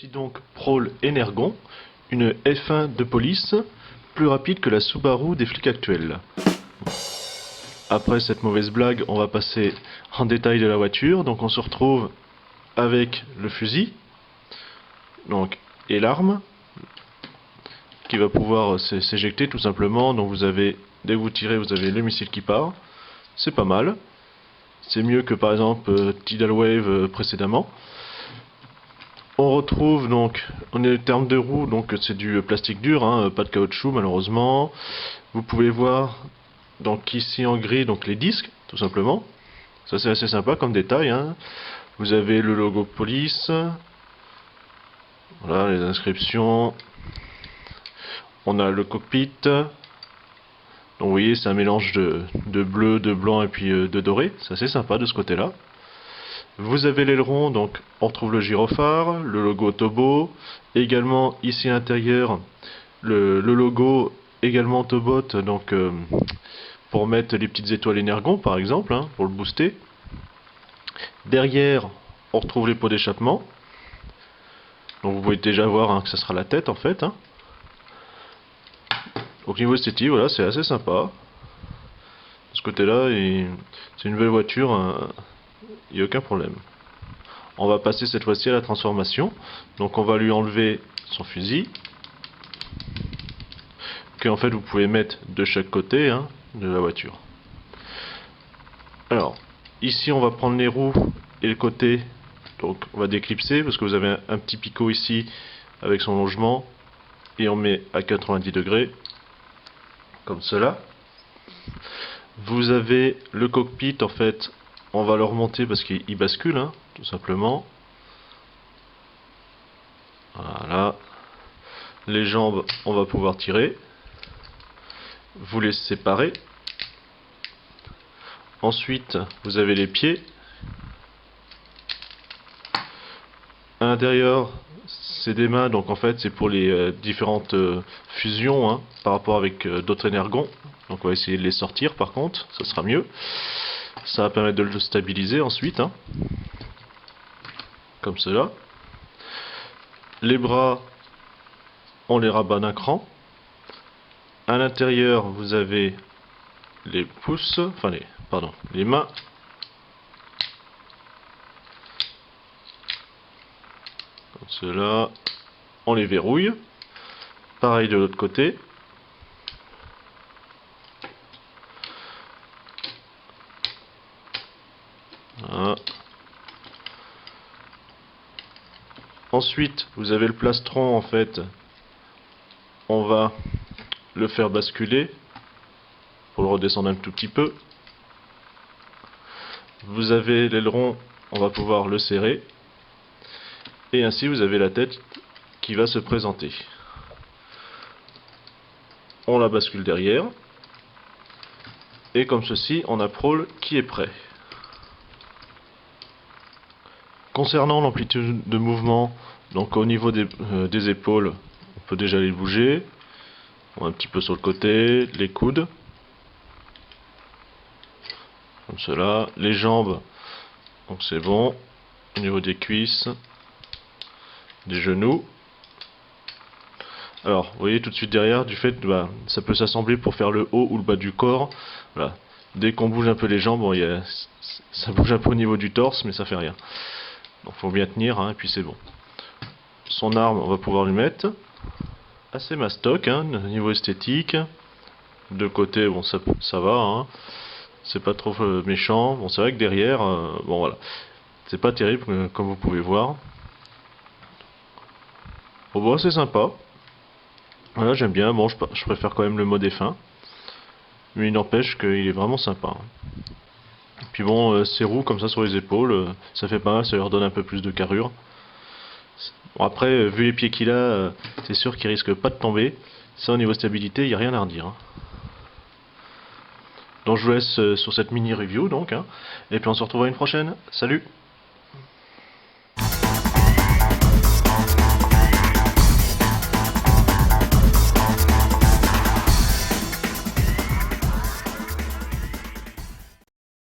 Voici donc Prowl Energon, une F1 de police, plus rapide que la Subaru des flics actuels. Après cette mauvaise blague, on va passer en détail de la voiture. Donc on se retrouve avec le fusil donc, et l'arme qui va pouvoir s'éjecter tout simplement. Donc vous avez, dès que vous tirez, vous avez le missile qui part. C'est pas mal. C'est mieux que par exemple Tidal Wave précédemment. On retrouve donc, on est en termes de roues, donc c'est du plastique dur, hein, pas de caoutchouc malheureusement. Vous pouvez voir donc ici en gris donc les disques, tout simplement. Ça c'est assez sympa comme détail. Hein. Vous avez le logo police, voilà les inscriptions. On a le cockpit. Donc vous voyez c'est un mélange de bleu, de blanc et puis de doré. C'est assez sympa de ce côté-là. Vous avez l'aileron, donc on retrouve le gyrophare, le logo Tobo, également ici à l'intérieur le logo également Tobot, donc pour mettre les petites étoiles Energon par exemple, hein, pour le booster. Derrière on retrouve les pots d'échappement, donc vous pouvez déjà voir hein, que ça sera la tête en fait. Hein. Donc niveau esthétique, voilà, c'est assez sympa. De ce côté-là, c'est une belle voiture, il n'y a aucun problème. On va passer cette fois-ci à la transformation. Donc on va lui enlever son fusil, que en fait vous pouvez mettre de chaque côté hein, de la voiture. Alors, ici on va prendre les roues et le côté, donc on va déclipser parce que vous avez un petit picot ici avec son longement, et on met à 90 degrés, comme cela. Vous avez le cockpit, en fait, on va le remonter parce qu'il bascule, hein, tout simplement. Voilà. Les jambes, on va pouvoir tirer. Vous les séparez. Ensuite, vous avez les pieds. À l'intérieur, c'est des mains, donc en fait, c'est pour les différentes fusions hein, par rapport avec d'autres énergons. Donc on va essayer de les sortir par contre, ça sera mieux. Ça va permettre de le stabiliser ensuite. Hein, comme cela. Les bras, on les rabat d'un cran. À l'intérieur, vous avez les pouces, enfin les mains. Comme cela, on les verrouille. Pareil de l'autre côté. Voilà. Ensuite, vous avez le plastron en fait. On va le faire basculer pour le redescendre un tout petit peu. Vous avez l'aileron, on va pouvoir le serrer. Et ainsi vous avez la tête qui va se présenter. On la bascule derrière. Et comme ceci, on a Prowl qui est prêt. Concernant l'amplitude de mouvement, donc au niveau des épaules, on peut déjà les bouger. Un petit peu sur le côté, les coudes. Comme cela. Les jambes, donc c'est bon. Au niveau des cuisses, des genoux. Alors, vous voyez tout de suite derrière, du fait, ça peut s'assembler pour faire le haut ou le bas du corps. Voilà. Dès qu'on bouge un peu les jambes, bon, ça bouge un peu au niveau du torse, mais ça fait rien. Donc, faut bien tenir, hein, et puis c'est bon. Son arme, on va pouvoir lui mettre. Assez mastoc, hein, niveau esthétique. De côté, bon, ça va, hein. C'est pas trop méchant. Bon, c'est vrai que derrière, bon voilà, c'est pas terrible comme vous pouvez voir. Bon, bon c'est sympa. Voilà, j'aime bien. Bon, je préfère quand même le mode F1. Mais il n'empêche qu'il est vraiment sympa. Hein. Puis bon, ces roues comme ça sur les épaules, ça fait pas mal, ça leur donne un peu plus de carrure. Bon, après, vu les pieds qu'il a, c'est sûr qu'il risque pas de tomber. Ça, au niveau stabilité, il n'y a rien à redire. Hein. Donc je vous laisse sur cette mini review donc, hein. Et puis on se retrouve à une prochaine. Salut!